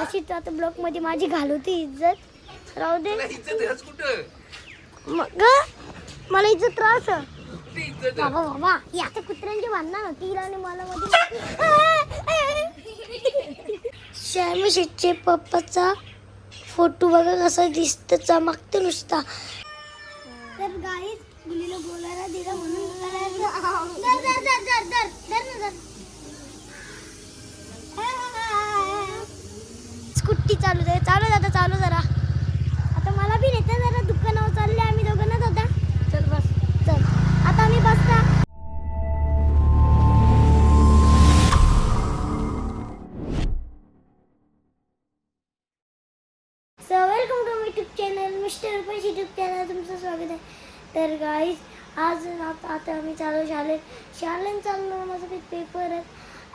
अशीच आता ब्लॉक मध्ये माझी घालवते इज्जत. राहू दे मग मला इज्जत त्रास. बाबा बाबा ही आता कुत्र्यांची भांडणं होती आणि मला मध्ये श्यामी शेटचे पप्पाचा फोटो बघा कसा दिसत चमकतो नुसता. तर गाईस मुलीला बोलायला दिलं म्हणून स्कूटी चालू चालू जरा. आता मला बी नेते जरा दुकानावर चालले आम्ही दोघं ना दादा. चल बस चल आता आम्ही बसता. Welcome to my YouTube channel mister Rupesh YouTube channel तुमचं स्वागत आहे. तर गाईज आज आता आम्ही चालू शाळेत चाललो. माझं काही पेपर आहे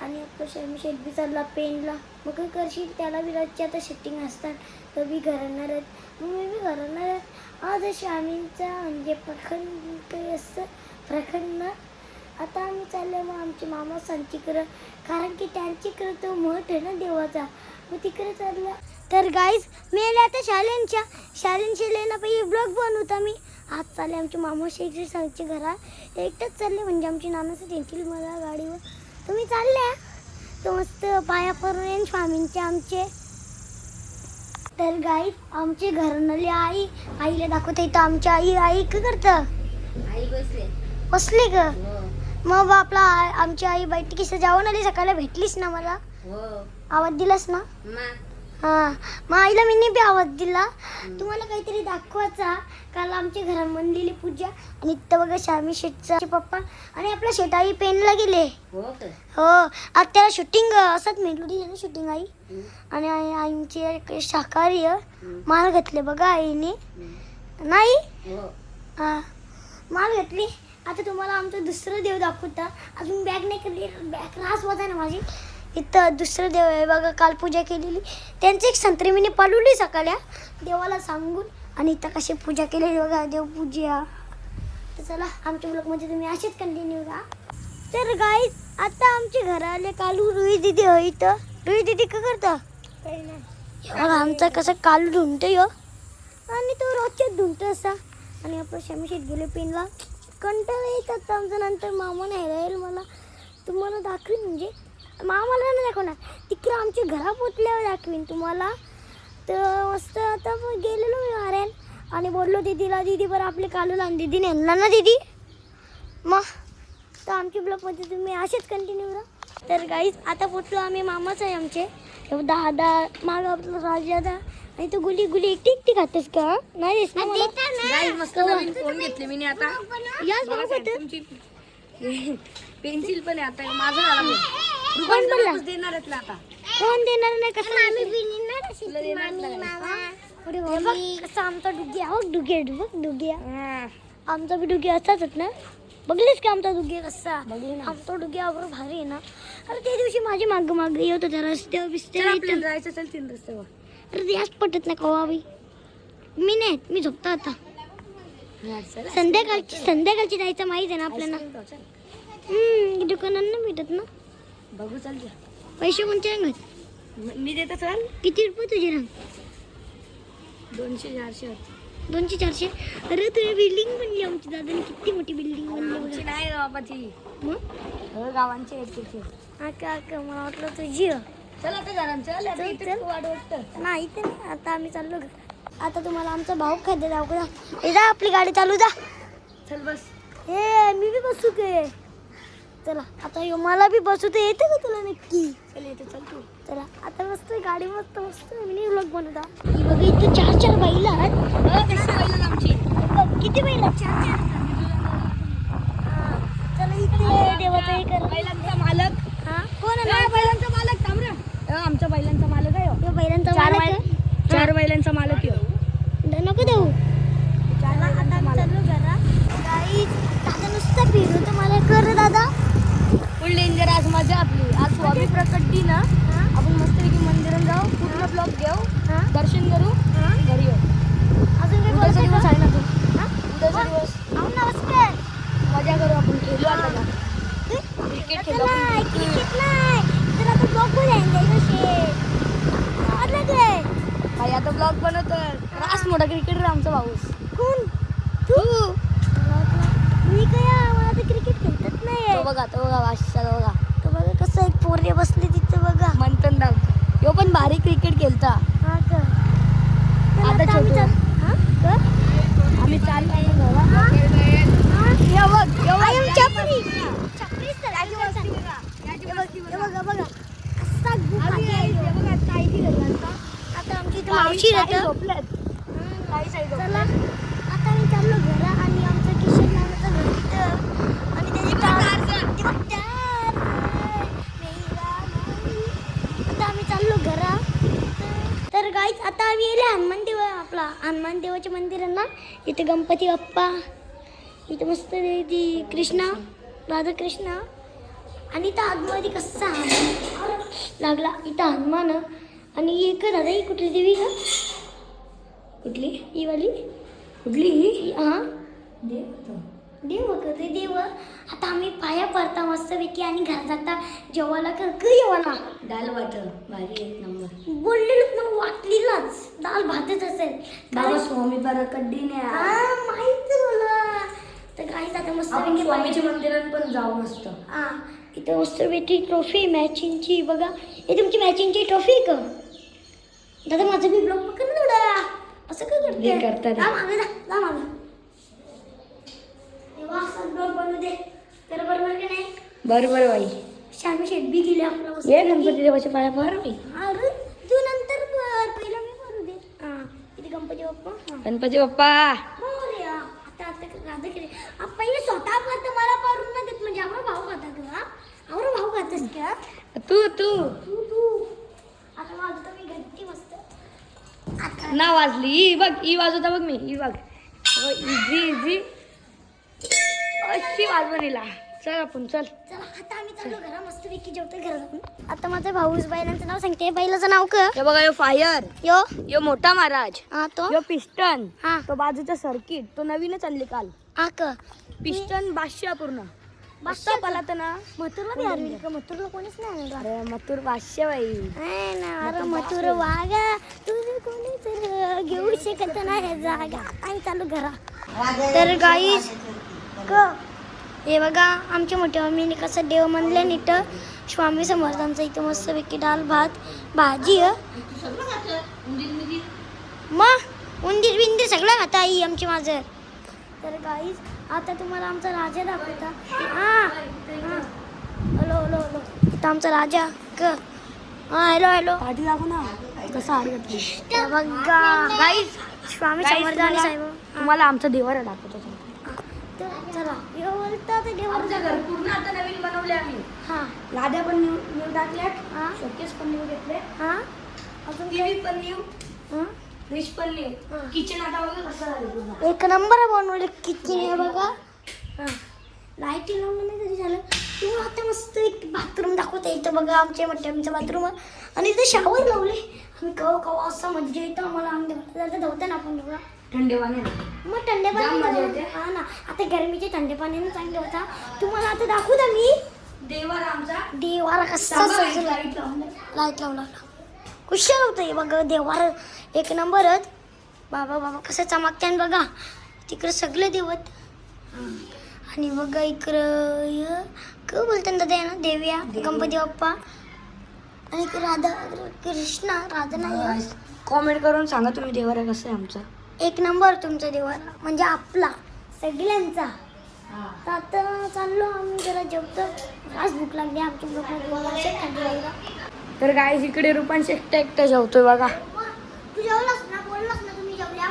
आणि आपलं शर्मी शेट बी चालला पेनला. मग काय करशील त्याला बी रातची आता शिट्टिंग असतात तर बी घरणार आहेत मग मी बी घरणार आहेत. आज शामींचा म्हणजे प्रखंड काही असतं प्रखंड. आता आम्ही चाललो मग आमचे मामा सांचीकडं कारण की त्यांच्याकडं तो मठ आहे ना देवाचा मग तिकडे चाललं. तर गाईज मी आले आता शालेंना पहिले ब्लॉग बनवता मी. आज चालले आमचे मामा शेखजी सांगचे घरात एकटंच चालले म्हणजे आमची नानाचं येतील मला गाडीवर. तुम्ही चालल्या तो मस्त पाया पडून येईन स्वामींचे आमचे. तर गाईज आमचे घरनले आईला दाखवता येतं. आमची आई का करतं आई बसले ग. मग आपला आमची आई बैठी किस जाऊन आली सकाळी भेटलीस ना मला आवाज दिलास ना. हां मग आईला मी बी आवाज दिला. तुम्हाला काहीतरी दाखवायचा काल आमच्या घरात मंदिरली पूजा आणि इथं बघा शामी शेटचा पप्पा आणि आपला शेट आई पेनला गेले. हो आज त्याला शूटिंग असंच मेलडी आहे ना शूटिंग आई आणि आईची शाकाहारी माल घातले बघा आईने नाही. हां माल घातली. आता तुम्हाला आमचं दुसरं देव दाखवता. अजून बॅग नाही केली बॅग रास होता ना माझी. इथं दुसरं देव आहे बघा काल पूजा केलेली त्यांची एक संत्री मी पालवली सकाळी देवाला सांगून आणि इथं कशी पूजा केलेली बघा देवपूजा. तर चला आमच्या ब्लॉगमध्ये तुम्ही असेच कंटिन्यू राहा. तर गाईज आता आमचे घराले कालू रुई दिदी हो इथं. रुई दिदी का करता बघा आमचा कसं कालू ढुंगतो आणि तो रोजच्याच ढुंगतो असा. आणि आपलं शामी शेट गेले पेनला कंटाळा येतात आमचं. नंतर मामा नाही राहील मला तुम्हाला दाखवीन म्हणजे मामाला नाही दाखवणार तिकडे आमच्या घरा पोचल्यावर दाखवीन तुम्हाला. तर मस्त आता गेलेलो मी वाऱ्यान आणि बोललो दीदीला दीदी बरं आपले कालू लावून दीदी नेला ना दीदी मग. तर आमच्या ब्लॉगमध्ये तुम्ही असेच कंटिन्यू राहा. तर गाईज आता पोचलो आम्ही मामाच आहे आमचे दादा माग आपलं राजादा आणि तो गुली एकटी खातेस का नाही मस्त नवीन फोन घेतले मी आता पेन्सिल पण आहे आता माझं झाला देणार आता कोण देणार नाही कसं आमचा डुग्या हो डुग्या आमचा बी डुग्या असाच ना. बघलीस का आमचा डुग्या कसा आमचा डुग्या बरोबर भारी आहे ना. अरे त्या दिवशी माझी माग येत होत्या रस्त्यावर बिस्त्यावर जायचं चल 3 रस्त्यावर. अरे ते आज पटत नाही कवा बाई मी नाही मी झोपतो आता. संध्याकाळची जायचं माहीत आहे ना आपल्याला. दुकानांना भेटत ना बघू चल पैसे कोणते रंगात मी देतो चल. किती रुपये तुझे रंग 200-400 अरे तुझी बिल्डिंग बनली आमची दादाने किती मोठी बिल्डिंग बनली. नाही बाबा ती गावांची मला वाटलं तुझी. चल आता घरात वाटतं नाही तर आता आम्ही चाललो घरात. आता तुम्हाला आमचा भाऊ खाद्य दाखवला. हे जा आपली गाडी चालू जा चल बस. हे मी बी बसू के चला आता मला बी बसू तर येते का तुला नक्की. चल येते चल तू. चला आता मस्त गाडी मस्त मिनी व्लॉग बनवता. बघा इथं 4 बैल आहेत. आमची किती बैल 4. चला इथे देवाचं हे कर. बैलांचा मालक कोण आहे बैलांचा मालक थांब आमच्या बैलांचा मालक आहे. बैलांचा 4 बैलांचा मालक नको देऊ. चला आता चाललो घरात. गाईज दादा नुसतं फिरवतो मला कर दादा फुल डेंजर. आज मजा आपली आज स्वामी प्रकट दिन ना. आपण मस्तपैकी मंदिरात जाऊ पूर्ण ब्लॉग घेऊ दर्शन करू घरी येऊ. अजून काही उद्याचा दिवस आहे ना तू उद्याचा दिवस नमस्कार मजा करू आपण खेळू आता क्रिकेट खेळू. क्रिकेट नाही तर आता ब्लॉग बोलायला आई आता ब्लॉग बनवतोय. रास मोठा क्रिकेटर आमचा भाऊस. कोण तू? मी काय मला तर क्रिकेट खेळतच नाही. तो बघा वाशाला बघा. तो बघा कसं एक पोरगे बसले तिथे बघा. मंथन डाव यो पण भारी क्रिकेट खेळता. हा का आता छोटू. आम्ही चाललो ये बघ छपरी बघा कसा गुफा आता आमची इथे मावशी राहतं. चला आता मी चाललो घरा आणि आमचं किशन नावाचं घर तिथं आणि त्याची आता आम्ही चाललो घरा. तर गाईच आता आम्ही येले हनुमान देव आपला हनुमान देवाचे मंदिर आहे ना. इथे गणपती बाप्पा इथे मस्त ती कृष्णा राधाकृष्ण आणि इथं आतमध्ये कसा लागला इथं हनुमान आणि एक दादा ही कुठली देवी का कुठली ही वाली कुठली हां देव ते देव. आता आम्ही पाया पडता मस्तपैकी आणि घरात जाता जेवायला जेवायला डाल वाटलं भारी एक नंबर. बोललेलो पण वाटलेलाच दाल भातच असेल बाबा स्वामी प्रकटीने माहित मला. तर काही आता मस्त स्वामीच्या मंदिरात पण जाऊ मस्त. हा इथं मस्तपैकी ट्रॉफी मॅचिंगची बघा. हे तुमची मॅचिंगची ट्रॉफी आहे का दादा? माझं बी ब्लॉग बघ ना थोडा. असं काय करते जा मागे ब्लॉग बनवू दे तर बरोबर का नाही? बरोबर बाई. श्यामी शेट बी गेले आपला मस्त. ये गणपती देवाच्या पाया पर बाई. अरे तू नंतर पहिला मी करू दे. हा इथे गणपती बाप्पा गणपती बाप्पा मोरया. आता राधा केले पहिले स्वतः करतं मला पारून ना देत म्हणजे आम्हाला भाऊ खातात का? आम्हाला भाऊ खातस का तू तू आता माझं तर मी घंटी मस्त आता ना वाजली बघ. ई वाजवता बघ मी. ई बघ इझी अशी वाजवणीला. चल आपण चल. चला आता आम्ही चाललो घरा मस्तपैकी जेवतो घरात आपण. आता माझा भाऊस बैलांचं नाव सांगते. बैलाचं नाव का हे बघा यो फायर यो मोठा महाराज. हा तो यो पिस्टन. हा तो बाजूचा सर्किट तो नवीनच आणले काल. हा का पिस्टन 500 पूर्ण. मस्त पलात ना. मथुरला बी हरविल का? मथुरला कोणीच नाही आणलं. अरे मथुर 500 बाई. नाही ना अरे मथुर वागा तुझे कोणीच घेऊ शकत नाही जागा. आता आम्ही चालू घरा. तर गाईज हे बघा आमच्या मोठ्या मम्मीने कसं देव म्हणले इथं स्वामी समर्थांचं इथं मस्तपैकी डाल भात भाजी मग उंदीर बिंदीर सगळं खाता आई आमची माझं. तर गाईज आता तुम्हाला आमचा राजा दाखवता. हां हॅलो हॅलो हॅलो इथं आमचा राजा क हां हॅलो पाठी दाखव ना कसा हे बघा गाईज स्वामी समर्थांनी साहेब तुम्हाला आमचा देवारा दाखवतो. तर चला हे बोलता ते देवाचं घर पूर्ण आता नवीन बनवले आम्ही. हां लाद्या पण न्यू टाकल्यात. हां शोकेस पण न्यू घेतले. हां अजून टीव्ही पण न्यू. हां फ्रीज पण न्यू. किचन आता बघा कसं झालं पूर्ण. एक नंबर बनवले किचन आहे बघा. हां लाईटी लावून नाही तरी झालं. तुम्हाला आता मस्त एक बाथरूम दाखवते इथं बघा आमच्या आमचं बाथरूम आणि इथं शावर लावले. आम्ही कवा असं मज्जा येतं आम्हाला. आमच्या धावतं ना आपण बघा थंडी पाणी. मग थंडे पाणी हा ना. आता गरमीचे थंडे पाण्यानं चांगले होता. तुम्हाला आता दाखवू द्या मी देवारा आमचा. देवारा कसा सजला. लाईट लावला कुशल होतं हे बघा देवारा एक नंबरच. बाबा कसं चमकत्यान बघा. तिकडं सगळे देवत आणि बघा इकडं क बोलतात दादा ना देव्या गणपती बाप्पा आणि राधा कृष्णा राधा नाही. कॉमेंट करून सांगा तुम्ही देवारा कसं आहे आमचा. एक नंबर तुमचा देवारा म्हणजे आपला सगळ्यांचा. तर आता चाललो आम्ही जरा जेवतो. आज भूक लागली आमच्या ब्लॉकमध्ये. तर काय इकडे रुपांश एकटा जेवतोय बघा. तू जेवलास ना बोललास ना तुम्ही जेवल्या.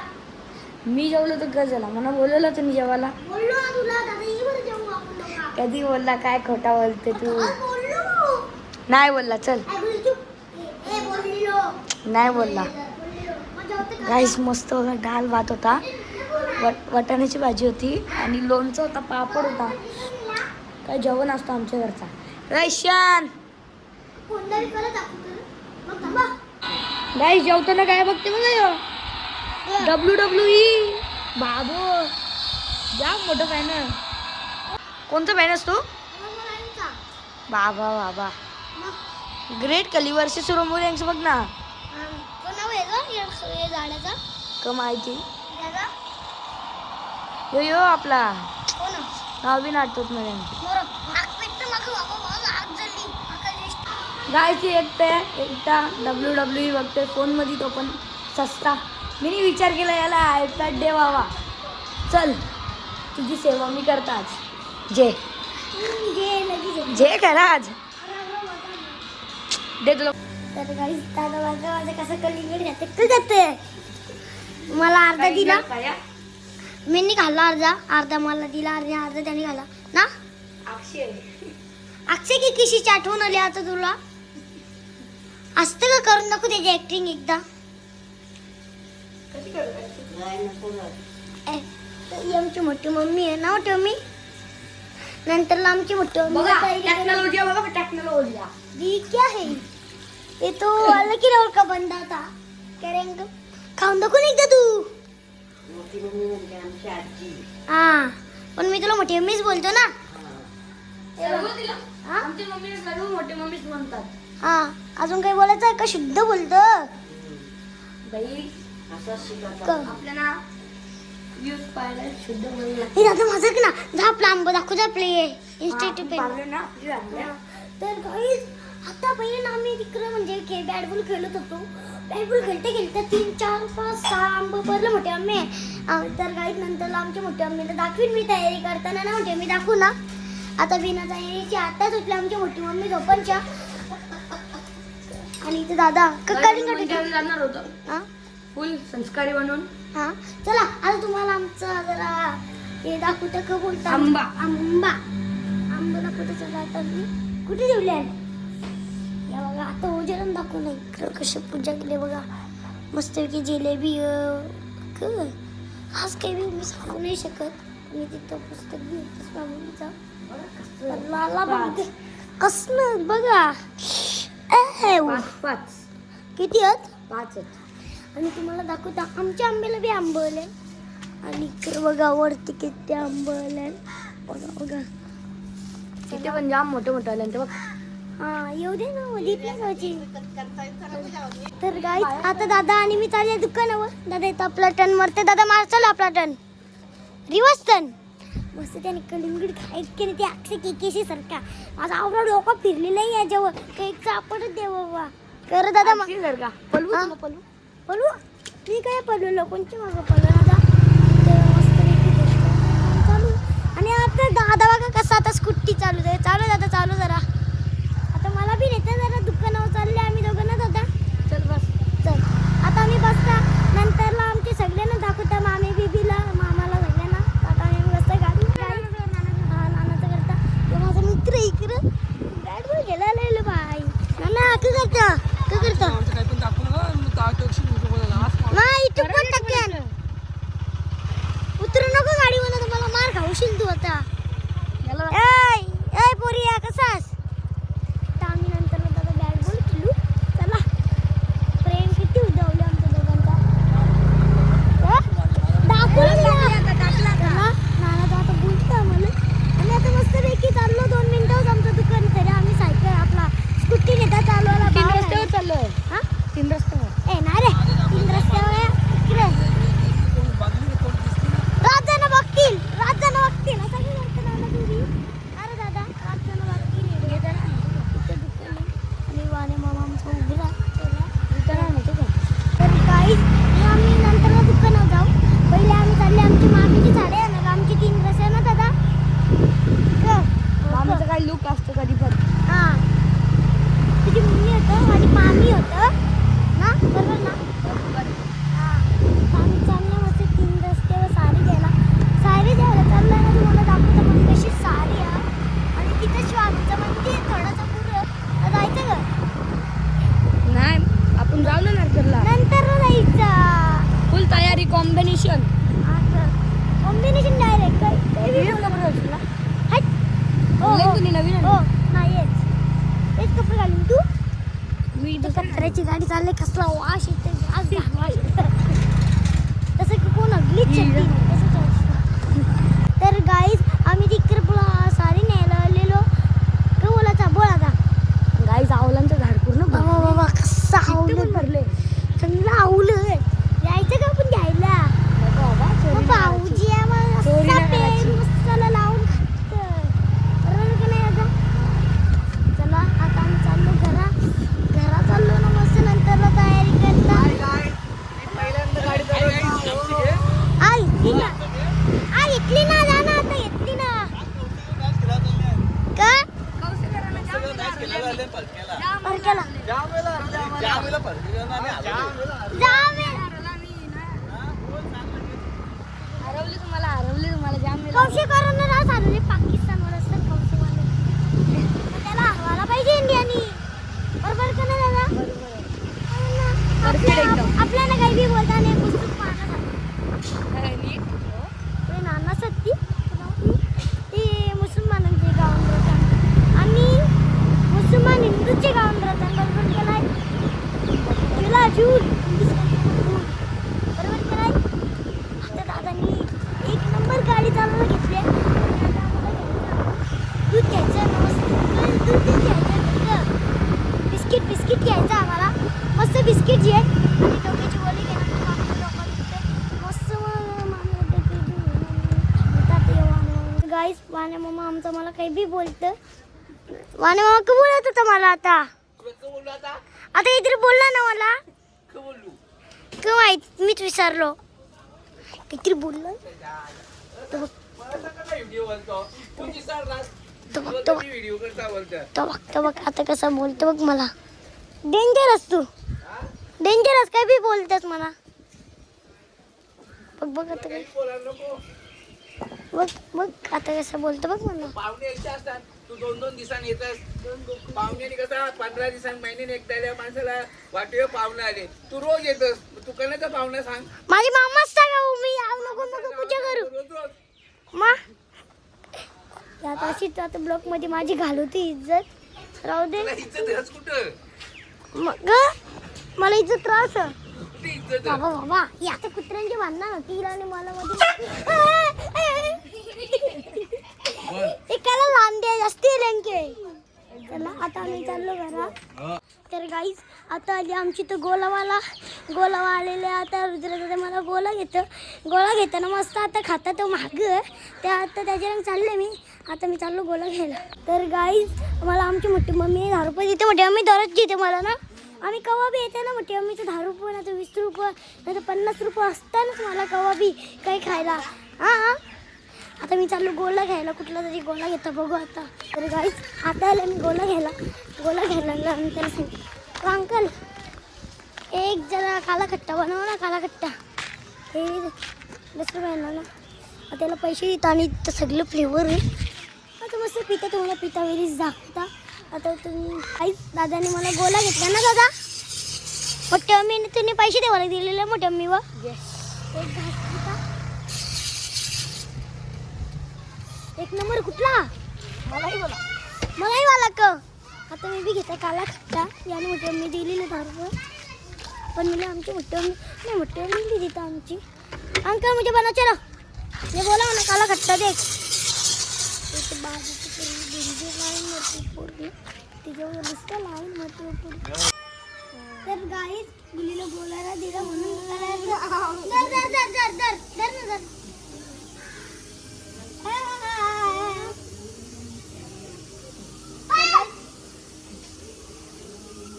मी जेवलो तर काय झाला मला बोलवलं तुम्ही जेवायला. बोललो ना तुला दादा ये बरं जेवू आपण दोघं. कधी बोलला काय खोटा बोलते तू. आज बोललो नाही बोलला चल. ए बोललो नाही बोलला. मग जेवते का? गाईस मस्त बघा डाल भात होता. वाटाण्याची भाजी होती आणि लोणचं होता पापड होता. काय जेवण असतं आमच्या घरचा. रैशान कोणतरी करत दाखवतो मग थांबा. गाईस जेवताना काय बघते बघा WWE बाबू जाम मोठं फॅन. कोणतं फॅन असतो बाबा ग्रेट कली वर्ष सुरंबोली यांचं बघ ना. कोण नाव आहे सगळे झाडाचा का माहिती त्याचा यो यो आपला हो ना नाव बी नाटत मला गायची एकटा WWE बघते फोनमध्ये तो पण सस्ता मी विचार केला याला आयपॅड दे बाबा चल तुझी सेवा मी करता आज जे जे करा आज दे तुला तर काही दादा माझं कसं कलिंगड जाते तू जाते मला अर्धा दिला मी नाही खाल्ला अर्धा मला दिला अर्धा त्याने खाल्ला ना अक्षय की किशीची आठवण आली आता तुला असतं का करून नको त्याची ऍक्टिंग एकदा ही आमची मोठी मम्मी आहे ना मोठी मम्मी नंतर आमची मोठी मम्मी क्या है ये तो अलग ही रोल का बंदा था करेंगे खाऊन दाखव एकदा तू हा पण मी तुला मोठी मम्मीच बोलतो ना आमची मम्मी सर्व मोठी मम्मीच म्हणतात हा अजून काही बोलायचं आहे का शुद्ध बोलतो बाई आपल्याला व्ह्यूज पाहिजे शुद्ध बोलला हे दादा माझं ना जा आपला आंब दाखव जा आपले इन्स्टिट्यूट तर गाईज आता पहिले ना आम्ही तिकडे म्हणजे बॅट बॉल खेळत होतो बॅट बॉल खेळते खेळते 3 4 5 6 आंब भरले मोठे आंबे तर गाईज नंतर आमच्या मोठ्या आंबीला दाखवीन मी तयारी करताना ना मोठे मी दाखवू ना आता बिना तयारीची आताच उठली आमची मोठी मम्मी झोपांच्या आणि इथे दादा जाणार होतं हा फुल संस्कारी बनवून हा चला आता तुम्हाला आमचं जरा हे दाखवतं का बोलता आंबा. आंबा दाखवतो चला आता मी कुठे ठेवले या बघा आता ओजेरण दाखवू नाही कशी पूजा केली बघा मस्तपैकी जिलेबी आज काही बी मी सांगू नाही शकत मी तिथं पुस्तक बी होतं स्वामींचं लाला बघते कसलं बघा पाच किती आहेत 5 आहेत आणि तुम्हाला दाखवता आमच्या आंब्याला बी आंबवले आणि इकडे बघा वरती किती आंबवले बघा बघा तिथे पण जाम मोठे आले ते बघ हा येऊ दे ना मधीत नाही जायची तर गाईज आता दादा आणि मी चालले दुकानावर दादा इथं आपला टन मरते दादा मार चालू आपला टन रिवर्स टन मस्त त्याने कलिंगड खायत केली ते अक्षय केकेशी सारखा माझा आवडा डोका फिरलेला आहे याच्यावर काही चापडच दे बाबा कर दादा मग का पलवू हा? तुला पलवू पलू मी काय पलवलं कोणची मागं पलू दादा ते मस्तपैकी गोष्ट चालू आणि आता दादा बघा कसा आता स्कूटी चालू आहे चालू दादा चालू जरा आता मला बी नेते जरा दुकानावर चालले आम्ही दोघं ना दादा चल बस चल आता आम्ही बसता नंतरला आमचे सगळ्यांना दाखवता मामी बीबीला मामाला सगळ्यांना आता आम्ही बसता गाडी हा नानाचं करता तो माझा मित्र इकडं बॅट बॉल खेळायला बाई नाना का करता नाही इथं पण टाकेन उतरू नको गाडीवर तुम्हाला मार खाऊशील तू आता ए पोरिया कसास आता आम्ही नंतर दादा बॅट बॉल खेळू चला प्रेम किती उद्यावले आमच्या दोघांचा नाना तो आता बोलतो आम्हाला आणि आता मस्तपैकी चाललो 2 मिनिटात आमचं दुकान तरी आम्ही सायकल आपला स्कूटी नेता चालवायला 3 रस्त्यावर चाललोय हा 3 रस्त्यावर ए ना रे 3 रस्त्यावर इकडे राजानं बघतील असं नाही करतं नाना तुम्ही अरे दादा राजानं बघतील इथे दुकान आणि वाणे मामा आमचा उभा तर काही आम्ही नंतर दुकानावर जाऊ पहिले आम्ही चालले आमची मामीची झाडे आहे ना आमची 3 रस्ते ना दादा आमचं काय लुक असतं कधी पण हा तुझी मम्मी होतं माझी मामी होतं ना बरोबर ना हा आम्ही चाललो मस्त 3 रस्त्यावर साडी द्यायला चाललं ना तुम्हाला दाखवतो पण कशी साडी आहे आणि तिथं स्वामीचं मंदिर थोडंसं पुरं जायचं का नाही आपण जाऊ ना नंतरला नंतर जायचं फुल तयारी कॉम्बिनेशन कॉम्बिनेशन डायरेक्ट काही हट हो तुम्ही नवीन हो नाही तेच कपडे घालून तू मी कचऱ्याची गाडी चालली कसला वास येते तसं की कोण अगलीच तर गाईज आम्ही तिकडे साडी न्यायला आलेलो का बोलायचा बोल आता गाईज आवलांचं झाड पूर्ण बाबा कसं आवलं भरले चांगलं आवलं हरवली तुम्हाला जाम कौशिकारांना ना हरवले पाकिस्तानवर असतात कौशिकवाले. मग त्याला हरवायला पाहिजे इंडियानी. बरोबर का नाही दादा? आपल्याला काही बी बोलता नाही पुस्तक ते नाना सत्ती ते मुसलमानांचे गावून राहतात आणि मुसलमान हिंदूचे गावून राहतात. बरोबर केलाय तिला जून बरोबर केलाय. आता दादांनी एक नंबर गाडी चालवायला घेतली आणि आता आम्हाला दूध घ्यायचं दूध घ्यायचं बिस्किट घ्यायचं आम्हाला मस्त बिस्किट जे आणि डोक्याची गोळी घेणार मस्त गाईस. वाणे मामा आमचा मला काही बी बोलतं. वाणे मामा का बोलत होता मला आता इथे बोलला ना मला का माहित मीच विसरलो काहीतरी बोललं. तो बघ आता कसा बोलतो बघ मला. डेंजरस तू डेंजरस काय बी बोलतेस मला. बघ आता काय बघ आता कसं बोलतो बघ मला. पाहुणे एकटे असतात तू 2-2 दिवसांनी येतस. पाहुण्याने कसं 15 दिवसांनी महिन्याने एकदा आल्या माणसाला वाटवे पाहुणे आले. तू रोज येतस तू कोणाचा पाहुणा सांग. माझी मामाच सांगा मी नको पूजा करू मा आता अशीच आता ब्लॉक मध्ये माझी घालवते इज्जत. राहू दे इज्जत कुठं मग मला इज्जत त्रास इज्जत बाबा ही आता कुत्र्यांची भांडणं होती आणि मला मध्ये एकाला लांडे जास्ती लंके. चला आता आम्ही चाललो घरात. तर गाईज आता आली आमची तो गोलावा आलेले. आता रुद्र मला गोला घेताना मस्त आता खाता तो माग ते आता त्याच्या रंग चालले मी. आता मी चाललो गोला घ्यायला. तर गाईज मला आमची मोठी मम्मी 10 रुपये देते. मोठी मम्मी दररोज देते मला ना. आम्ही कवा बी येते ना मोठी मम्मीचं 10 रुपये नाही तर 20 रुपये नाही तर 50 रुपये असतानाच मला कवा बी काही खायला. हां आता मी चाललो गोला घ्यायला. कुठला तरी गोला घेता बघू आता. तर गाईज आता आलं मी गोला घ्यायला लागला. आणि त्याला सांगितलं अंकल एक जरा काला खट्टा बनवा ना. काला खट्टा हे 10 रुपयाला ना. त्याला पैसे देता आणि सगळं फ्लेवर आहे. आता मस्त पिता तुम्हाला पिता वेरीज दाखवता. आता तुम्ही काहीच दादाने मला गोला घेतला ना दादा. मोठ्या मम्मीने तुम्ही पैसे देवाला दिलेले मोठ्या मम्मीवर. एक घास पिता एक नंबर कुठला मलाही वाला का. आता मी बी घेता काला खट्टा याने मोठी मम्मी दिलेली 10 रुपये. पण मला आमची मोठी मम्मी देता आमची. अंकल मुझे बना चलो ये बोला मला काला खट्टा देख. बाजूची लाईन मोठी तिच्यावर नुसतं लाईन मोठी. तर गाईज मुलीला बोलायला दिलं म्हणून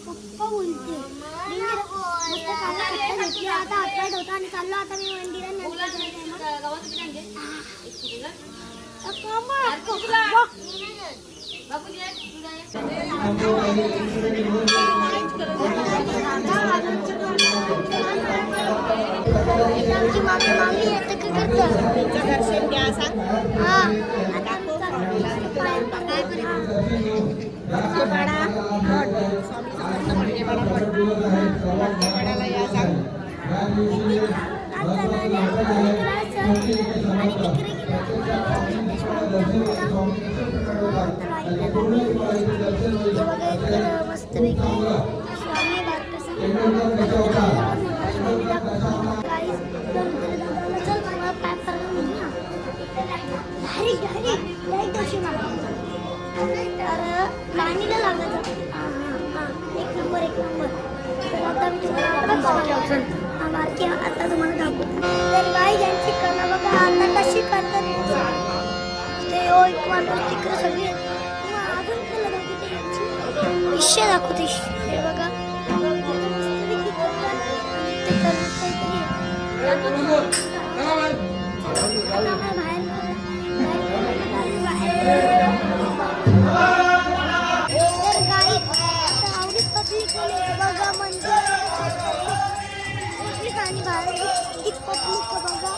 पप्पा बोलते मस्त काला खट्टा घेतली. आता हातपाय धुता आणि चाललो आता मी मंदिरात. आमची मामी आता काय करतो दर्शन घ्या सांग. हां आता मस्तपैकी स्वामी बारकसा तर लाईनीला लागायचं. एक नंबर तर आता मी आता तुम्हाला दाखवतो. तर गाय यांची कला बघा आता कशी करतात ते. एक माणूस तिकडे सगळी अजून कला दाखवते यांची विषय दाखवते. हे बघा तर गाई आता आवडीत पतली केली बघा म्हणजे आणि बाहेर किती पब्लिक आहे बघा.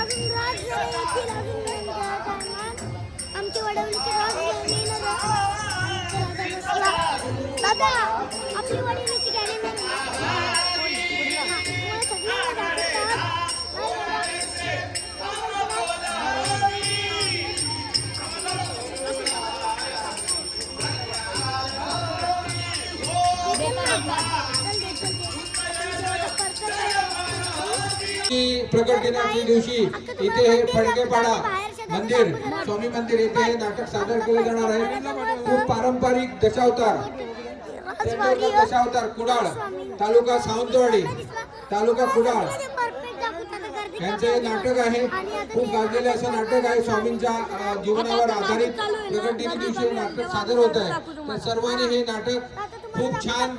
अजून राज जरा येतील अजून त्या टायमात. आमच्या वडवलीचे राज येणार बसला. दादा आपली वडवलीची गाडी तुम्हाला सगळ्यांना दाखवतात. प्रकट दिनाच्या दिवशी इथे हे फडकेपाडा मंदिर स्वामी मंदिर येथे हे नाटक सादर केले जाणार आहे. खूप पारंपरिक दशावतार दशावतार कुडाळ तालुका सावंतवाडी तालुका कुडाळ यांचे हे नाटक आहे. खूप गाजलेले असं नाटक आहे. स्वामींच्या जीवनावर आधारित प्रकट दिनी दिवशी हे नाटक सादर होत आहे. तर सर्वांनी हे नाटक खूप छान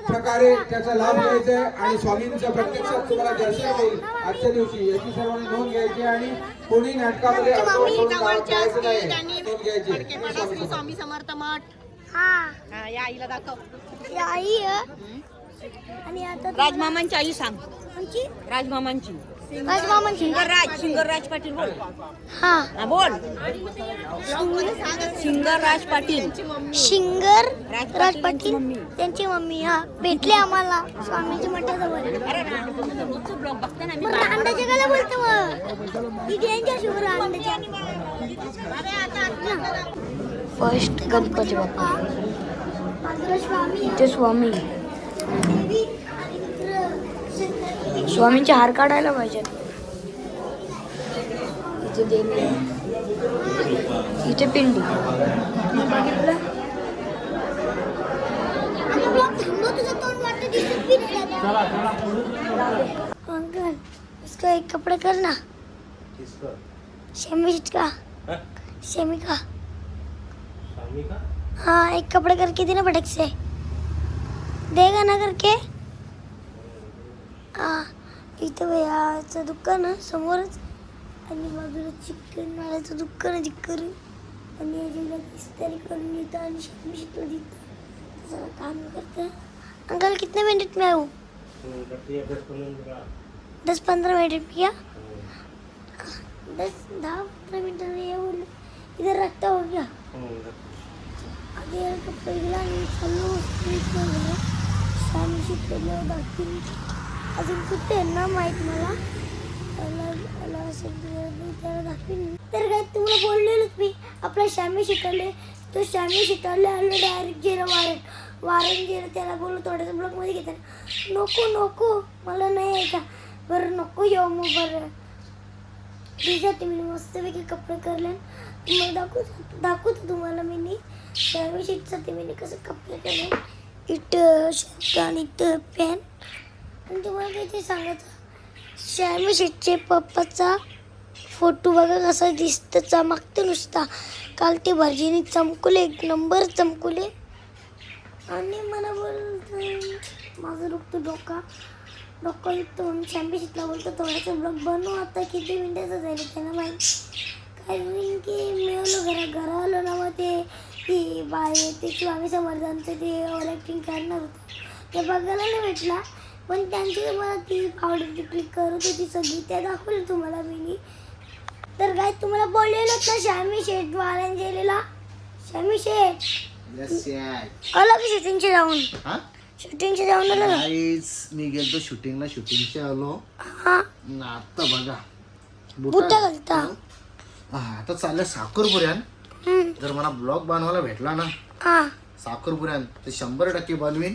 प्रकारे त्याचा लाभ घ्यायचा आहे आणि स्वामींचं प्रत्यक्षात तुम्हाला दर्शन होईल आजच्या दिवशी याची सर्वांनी नोंद घ्यायची आणि कोणी नाटकामध्ये द्यायचं नाही. नोंद घ्यायची. स्वामी समर्थ मठ. हा या आईला दाखव. ही आई आणि आता राजमामांची आई सांग. आमची राजमामांची. राजमामांची शिंगरराज पाटील बोल. हा बोल. शिंगरराज पाटील. शिंगर राज राज पाटील पाटील मम्मी. त्यांची मम्मी. हा भेटले आम्हाला स्वामींच्या मठाजवळ. मग अंड्याच्या गाला बोलतो मग ती डेंजर शुगर अंड्याच्या. फर्स्ट गणपती बाप्पा बाजूला स्वामी इथे स्वामी. देवी आणि मित्र शंकर. स्वामींचे हार काढायला पाहिजे. इथे देवी इथे पिंडी बघितलं. आणि ब्लॉग थांबव तुझं तोंड वाटतं दिसत बी नाही आता. अंकल इसका एक कपड़े करना. शमी का शमी का हाँ एक कपड़े करके देना फटक से. देगा ना करके. हाँ इथं भैयाचं दुकान आहे समोरच आणि बाजूला चिकन मालाचं दुकान आहे तिकडे. आणि याच्याला इस्त्री करून देतं आणि शमी शिकलं देतं. सगळं काम करतं. अंकल कितने मिनट में आऊँ? 10-15 मिनट में क्या? 10-15 मिनट में ये बोल इधर रखता हो गया. आधी पहिला आणि चाललो स्वामी शिकवलं दाखवून. अजून कुठे आहे ना माहीत मला. त्याला दाखवीन. तर काय तुम्हाला बोललेलोच मी आपला श्यामी शिकवले. तो श्यामी शिकवले आलो डायरेक्ट गेलं वारण गेलं. त्याला बोललो थोड्याचं ब्लॉगमध्ये घेताना नको मला नाही यायचा. बरं नको येऊ मग. बरं दिसते मी मस्तपैकी कपडे करले. तुम्हाला दाखवतो तुम्हाला मी श्यामी शीटसाठी मी कसं कपडे करले. इथं शर्ट आणि इथं पॅन्ट. आणि तुम्हाला काहीतरी सांगायचं श्यामी शीटचे पप्पाचा फोटो बघा कसा दिसतं. चमकतं नुसता. काल ते भरजीने चमकले एक नंबर चमकले. आणि मला बोलतो माझं दुखतं डोका दुखतं म्हणून श्यामी शीटला बोलतो थोडासा ब्लॉग बनव. आता किती मिनिटाचं जाईल त्यांना माहीत. कारण की मिळवलं घरा आलो ना मग ती बाय ते स्वामी समर्थांचं ते ओव्हर ॲक्टिंग करणार होतं ते बघायला नाही भेटला. पण त्यांची मला ती पावडर क्लिक करत होती सगळी त्या दाखवलं तुम्हाला मी. तर काय तुम्हाला बोललेलोच ना श्यामी शेठ वारण गेलेला. श्यामी शेठ अलग शूटिंगचे जाऊन आलो ना. मी गेलो शूटिंगला. शूटिंगचे आलो. हा आता बघा बुट्टा घालता. आता चाललं साखरपुऱ्यान. जर मला ब्लॉग बनवायला भेटला ना हा साखरपुऱ्यान तर 100% बनवीन.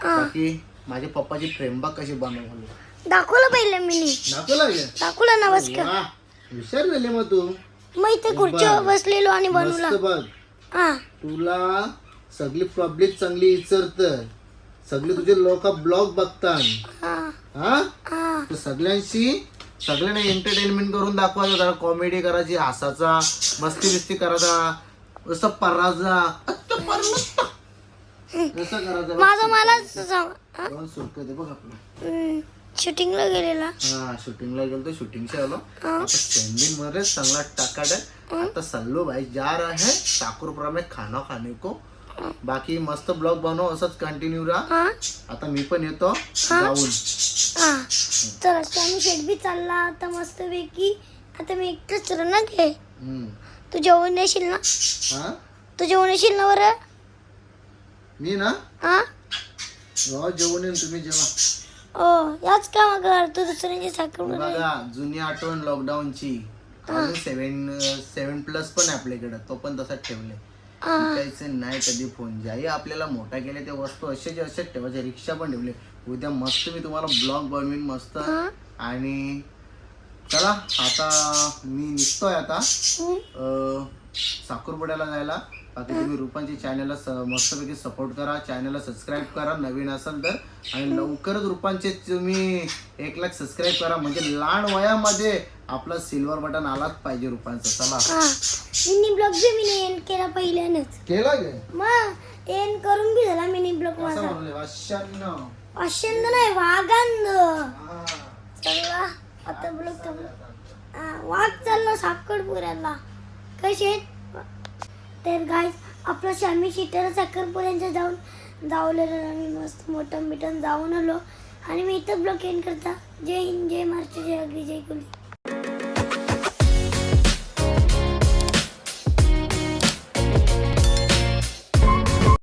बाकी माझ्या पप्पाची प्रेमबाग कशी बनवली दाखवलं पहिले मी दाखवलं ना. बस का विचार झाले मग तू. मग इथे खुर्चीवर बसलेलो आणि बनवला. मस्त बघ. हा तुला सगळी पब्लिक चांगली विचारत. सगळे तुझे लोक ब्लॉग बघतात. हा हा हा तर सगळ्यांना एंटरटेनमेंट करून दाखवायचं. जरा कॉमेडी करायची हसायचा मस्ती करायचा जसं पराजा जसं करायचं. माझं मला दोन सुटका दे बघ आपलं. शूटिंगला गेलेला. हाँ शूटिंगला गेलो तो शूटिंग से आलो. आता ट्रेंडिंग मध्ये चांगला टाकाड. आता सल्लू भाई जा रहा है ठाकुरपुरा में खाना खाने को. बाकी मस्त ब्लॉग बनव, असंच कंटिन्यू राहा. हा आता मी पण येतो जाऊन. हा तर आम्ही शेट बी चालला आता मस्त पैकी. आता मी एकटंच राहणार घे. हम्म. तू जेवण येशील ना? हा तू जेवण येशील ना बरं? मी ना हा जेवण येईन, तुम्ही जेवा. याच काम कर तू दुसऱ्यांची साखर बनव. बघा जुनी आठवण लॉकडाऊनची. अजून 7+ पण आहे आपल्याकडे, तो पण तसाच ठेवले. विकायचं नाही कधी फोन. ज्याही आपल्याला मोठा केले ते वस्तू असेच ठेवायचे. रिक्षा पण ठेवले. उद्या मस्त मी तुम्हाला ब्लॉग बनवीन मस्त. आणि चला आता मी निघतोय आता साखरपुड्याला जायला. बाकी तुम्ही रुपांची चॅनलला मस्तपैकी सपोर्ट करा, चॅनलला सबस्क्राईब करा नवीन असेल तर. आणि लवकरच रुपांचे तुम्ही 1 लाख सबस्क्राईब करा, म्हणजे लहान वयामध्ये आपला सिल्वर बटन आलाच पाहिजे रुपांचा. चला मिनी ब्लॉग बी मी एंड केला पहिल्यानंच. केला गे मग एंड करून बी झाला मिनी ब्लॉग असं माझा. म्हणले वाशांनो. अशंद नाही वाघांद. चला आता ब्लॉग वाघ चालला साखरपुऱ्याला. कसे तर गाईज आपलं शामी शिटर साखरपुऱ्यांच्या जावलेलं आम्ही मस्त मोठं मिटन जाऊन आलो. आणि मी इथं ब्लॉग एंड करता. जय हिंद, जय महाराष्ट्र, जय अग्री, जय कोली.